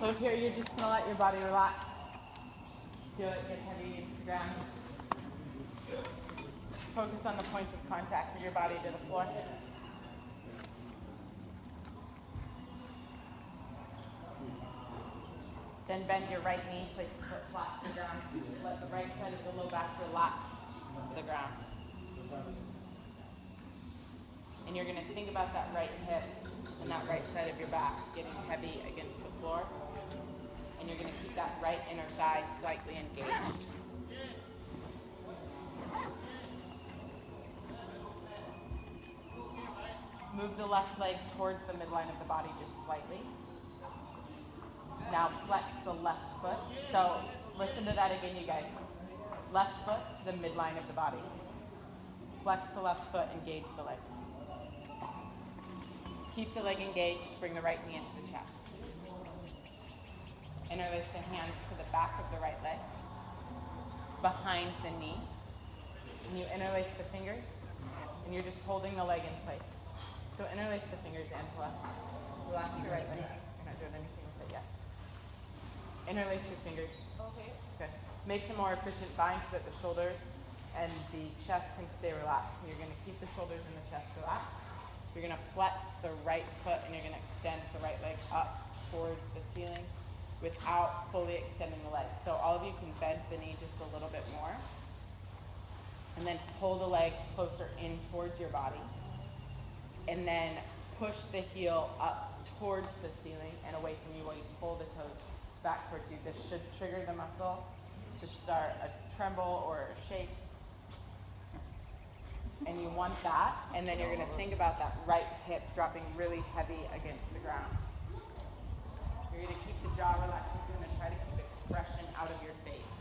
So here you're just going to let your body relax. Feel it get heavy against the ground. Focus on the points of contact of your body to the floor. Then bend your right knee, place the foot flat to the ground. Let the right side of the low back relax to the ground. And you're going to think about that right hip and that right side of your back getting heavy against the floor. And you're going to keep that right inner thigh slightly engaged. Move the left leg towards the midline of the body just slightly. Now flex the left foot. So listen to that again, you guys. Left foot to the midline of the body. Flex the left foot, engage the leg. Keep the leg engaged, bring the right knee into the chest. Interlace the hands to the back of the right leg, behind the knee. And you interlace the fingers, and you're just holding the leg in place. So interlace the fingers, Angela. Relax your right leg. You're not doing anything with it yet. Interlace your fingers. Okay. Good. Make some more efficient binds so that the shoulders and the chest can stay relaxed. And you're going to keep the shoulders and the chest relaxed. You're going to flex the right foot and you're going to extend the right leg up towards the ceiling without fully extending the leg. So all of you can bend the knee just a little bit more. And then pull the leg closer in towards your body. And then push the heel up towards the ceiling and away from you while you pull the toes back towards you. This should trigger the muscle to start a tremble or a shake. And you want that, and then you're going to think about that right hip dropping really heavy against the ground. You're going to keep the jaw relaxed. You're going to try to keep expression out of your face.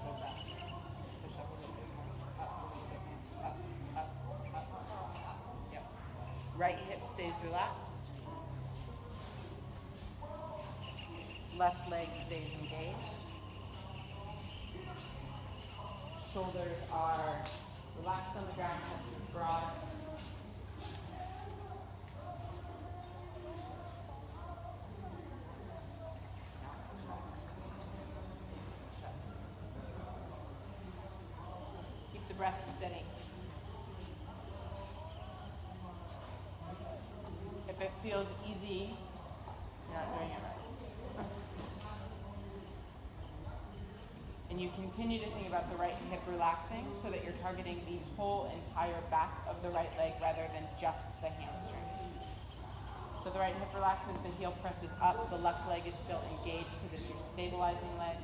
Hold that. Push up a little bit more. Up a little bit more. Up, up, up. Yep. Right hip stays relaxed. Left leg stays engaged. Shoulders are relaxed on the ground, chest is broad. Keep the breath steady. If it feels easy, you're not doing it right. And you continue to think about the right hip relaxing so that you're targeting the whole entire back of the right leg rather than just the hamstring. So the right hip relaxes, the heel presses up, the left leg is still engaged because it's your stabilizing leg.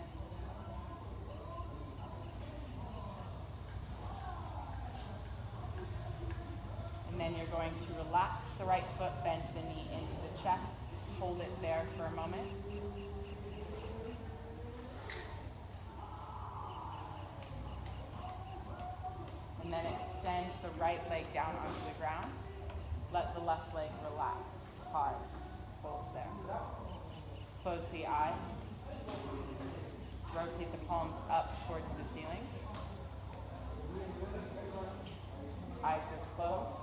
And then you're going to relax the right foot, bend the knee into the chest, hold it there for a moment. And then extend the right leg down onto the ground. Let the left leg relax. Pause. Hold there. Close the eyes. Rotate the palms up towards the ceiling. Eyes are closed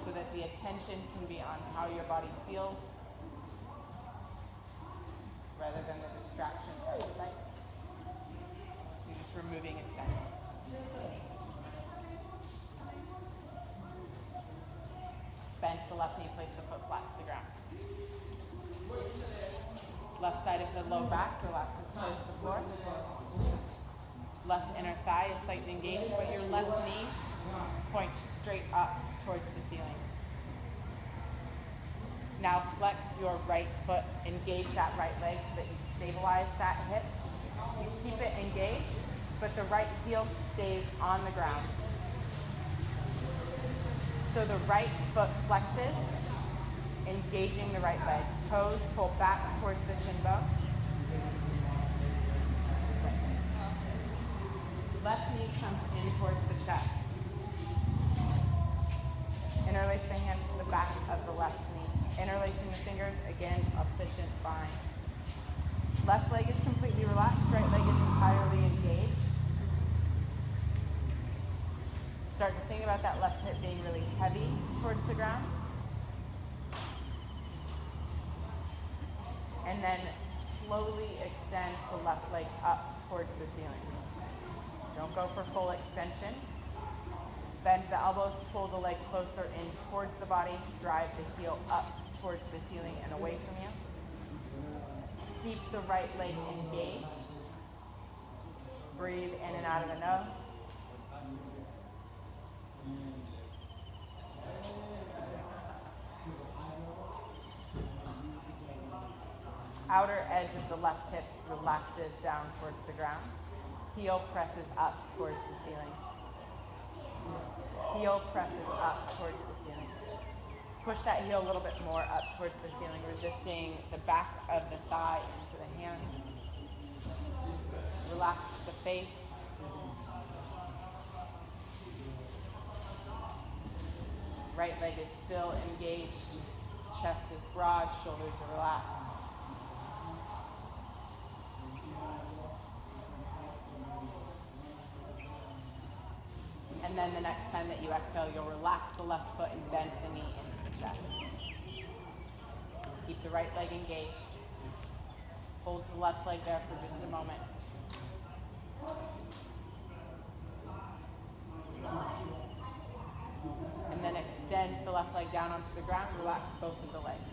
so that the attention can be on how your body feels rather than the distraction of sight. You're just removing a sense. Bend the left knee, place the foot flat to the ground. Left side of the low back relaxes towards the floor. Left inner thigh is slightly engaged, but your left knee points straight up towards the ceiling. Now flex your right foot, engage that right leg so that you stabilize that hip. You keep it engaged, but the right heel stays on the ground. So the right foot flexes, engaging the right leg. Toes pull back towards the shin bone. Left knee comes in towards the chest. Interlace the hands to the back of the left knee. Interlacing the fingers, again, efficient bind. Left leg is completely relaxed, right leg is entirely engaged. Start to think think about that left hip being really heavy towards the ground. And then slowly extend the left leg up towards the ceiling. Don't go for full extension. Bend the elbows, pull the leg closer in towards the body, drive the heel up towards the ceiling and away from you. Keep the right leg engaged. Breathe in and out of the nose. Outer edge of the left hip relaxes down towards the ground. Heel presses up towards the ceiling. Heel presses up towards the ceiling. Push that heel a little bit more up towards the ceiling, resisting the back of the thigh into the hands. Relax the face. Right leg is still engaged. Chest is broad, shoulders are relaxed. And then the next time that you exhale, you'll relax the left foot and bend the knee into the chest. Keep the right leg engaged. Hold the left leg there for just a moment. And then extend the left leg down onto the ground. Relax both of the legs.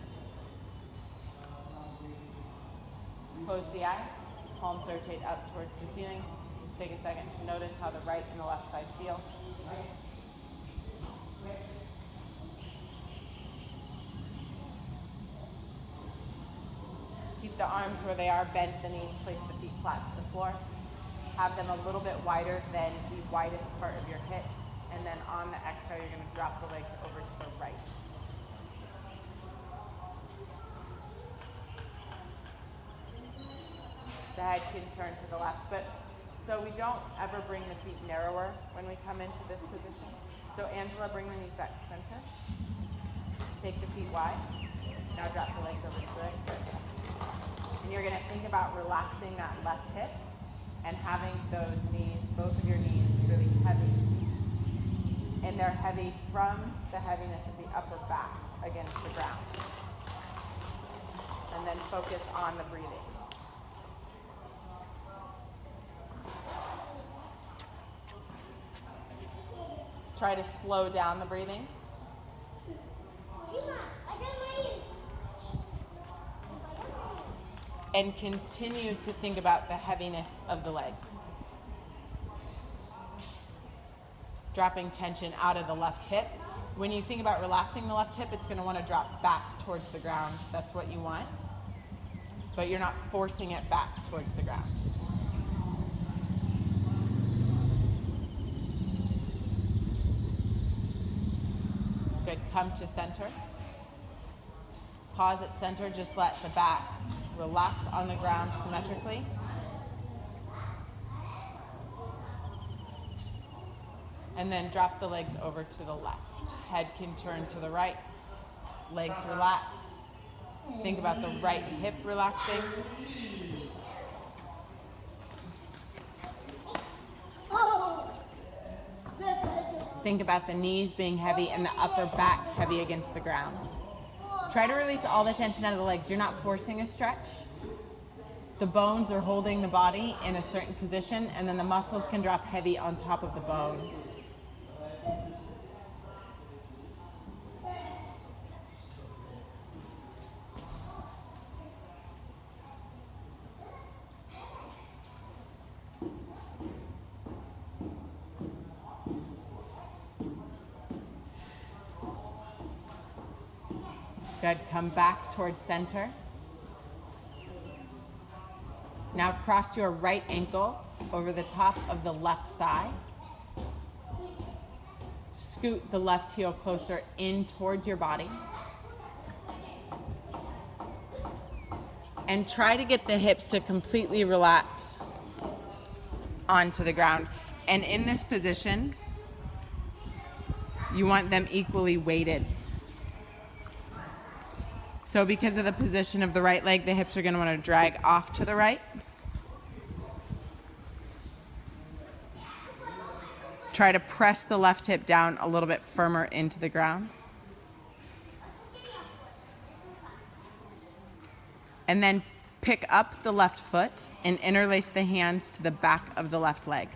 Close the eyes. Palms rotate up towards the ceiling. Just take a second to notice how the right and the left side feel. Keep the arms where they are, bend the knees, place the feet flat to the floor. Have them a little bit wider than the widest part of your hips. And then on the exhale, you're going to drop the legs over to the right. The head can turn to the left, but so we don't ever bring the feet narrower when we come into this position. So Angela, bring the knees back to center. Take the feet wide. Now drop the legs over to the right. Good. And you're going to think about relaxing that left hip and having those knees, both of your knees, really heavy. And they're heavy from the heaviness of the upper back against the ground. And then focus on the breathing. Try to slow down the breathing. And continue to think about the heaviness of the legs. Dropping tension out of the left hip. When you think about relaxing the left hip, it's going to want to drop back towards the ground. That's what you want. But you're not forcing it back towards the ground. Good. Come to center. Pause at center. Just let the back relax on the ground symmetrically. And then drop the legs over to the left. Head can turn to the right. Legs relax. Think about the right hip relaxing. Think about the knees being heavy and the upper back heavy against the ground. Try to release all the tension out of the legs. You're not forcing a stretch. The bones are holding the body in a certain position, and then the muscles can drop heavy on top of the bones. Good. Come back towards center. Now cross your right ankle over the top of the left thigh. Scoot the left heel closer in towards your body. And try to get the hips to completely relax onto the ground. And in this position, you want them equally weighted. So because of the position of the right leg, the hips are going to want to drag off to the right. Try to press the left hip down a little bit firmer into the ground. And then pick up the left foot and interlace the hands to the back of the left leg.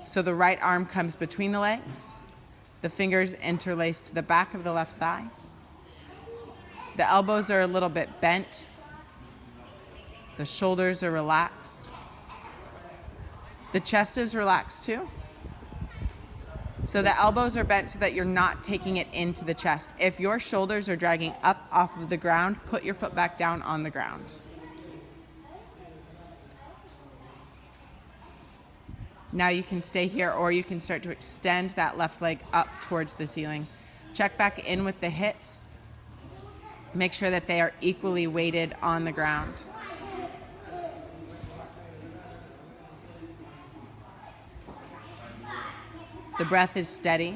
So the right arm comes between the legs, the fingers interlace to the back of the left thigh. The elbows are a little bit bent. The shoulders are relaxed. The chest is relaxed too. So the elbows are bent so that you're not taking it into the chest. If your shoulders are dragging up off of the ground, put your foot back down on the ground. Now you can stay here, or you can start to extend that left leg up towards the ceiling. Check back in with the hips. Make sure that they are equally weighted on the ground. The breath is steady.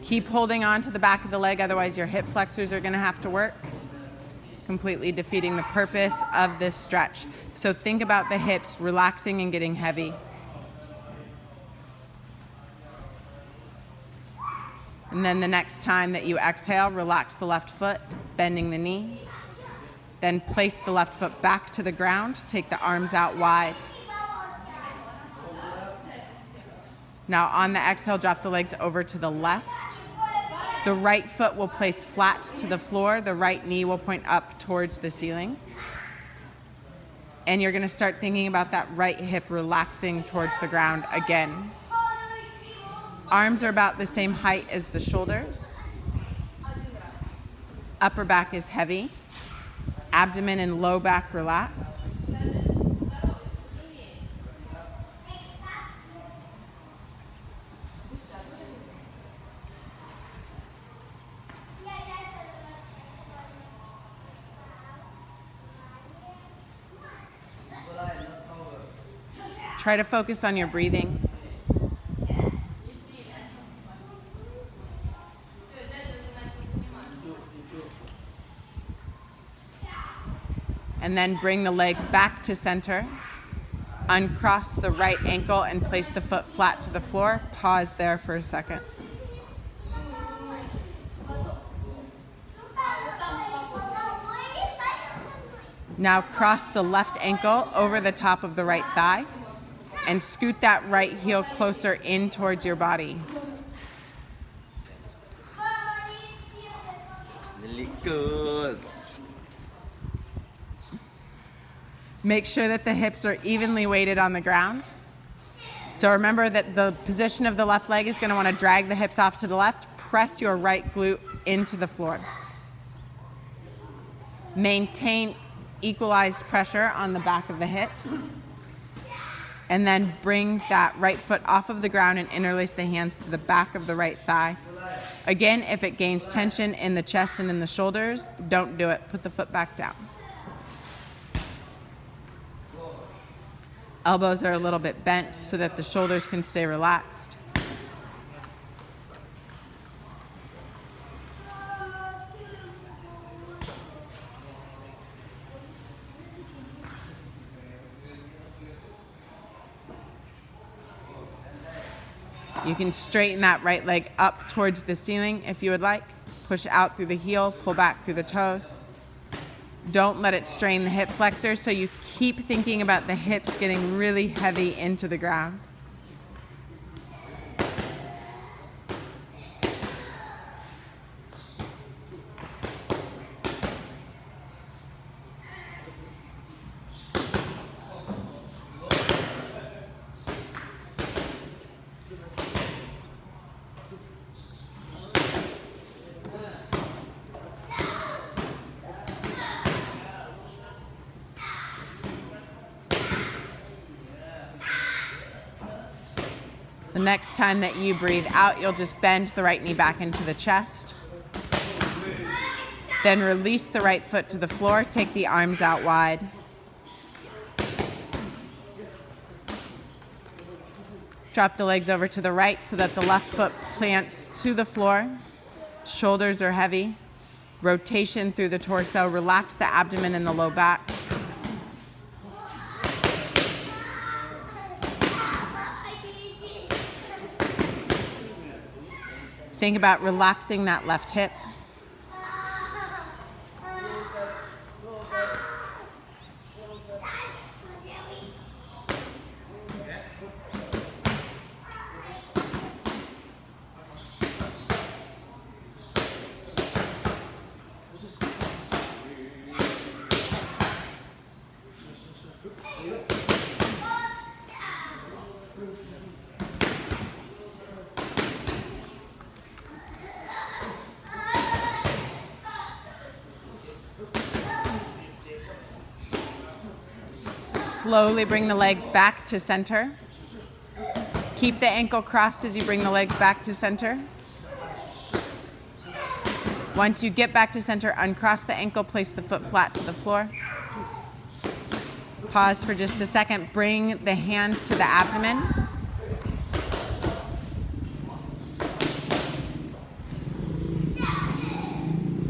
Keep holding on to the back of the leg, otherwise your hip flexors are going to have to work, completely defeating the purpose of this stretch. So think about the hips relaxing and getting heavy. And then the next time that you exhale, relax the left foot, bending the knee. Then place the left foot back to the ground. Take the arms out wide. Now on the exhale, drop the legs over to the left. The right foot will place flat to the floor. The right knee will point up towards the ceiling. And you're going to start thinking about that right hip relaxing towards the ground again. Arms are about the same height as the shoulders. Upper back is heavy. Abdomen and low back relax. Try to focus on your breathing. And then bring the legs back to center. Uncross the right ankle and place the foot flat to the floor. Pause there for a second. Now cross the left ankle over the top of the right thigh and scoot that right heel closer in towards your body. Really good. Make sure that the hips are evenly weighted on the ground. So remember that the position of the left leg is going to want to drag the hips off to the left. Press your right glute into the floor. Maintain equalized pressure on the back of the hips. And then bring that right foot off of the ground and interlace the hands to the back of the right thigh. Again, if it gains tension in the chest and in the shoulders, don't do it. Put the foot back down. Elbows are a little bit bent so that the shoulders can stay relaxed. You can straighten that right leg up towards the ceiling if you would like. Push out through the heel, pull back through the toes. Don't let it strain the hip flexors, so you keep thinking about the hips getting really heavy into the ground. The next time that you breathe out, you'll just bend the right knee back into the chest. Then release the right foot to the floor. Take the arms out wide. Drop the legs over to the right so that the left foot plants to the floor. Shoulders are heavy. Rotation through the torso. Relax the abdomen and the low back. Think about relaxing that left hip. Slowly bring the legs back to center. Keep the ankle crossed as you bring the legs back to center. Once you get back to center, uncross the ankle, place the foot flat to the floor. Pause for just a second. Bring the hands to the abdomen.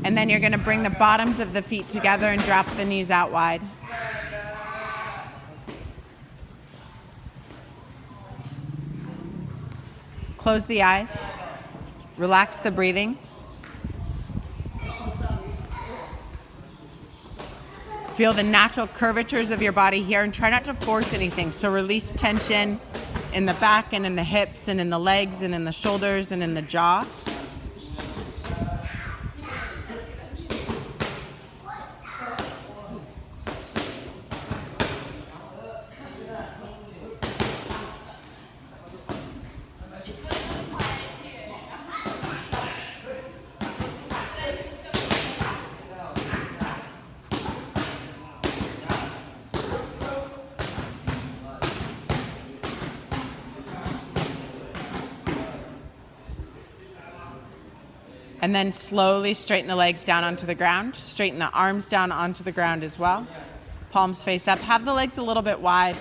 And then you're going to bring the bottoms of the feet together and drop the knees out wide. Close the eyes. Relax the breathing. Feel the natural curvatures of your body here and try not to force anything. So release tension in the back and in the hips and in the legs and in the shoulders and in the jaw. And then slowly straighten the legs down onto the ground. Straighten the arms down onto the ground as well. Palms face up. Have the legs a little bit wide.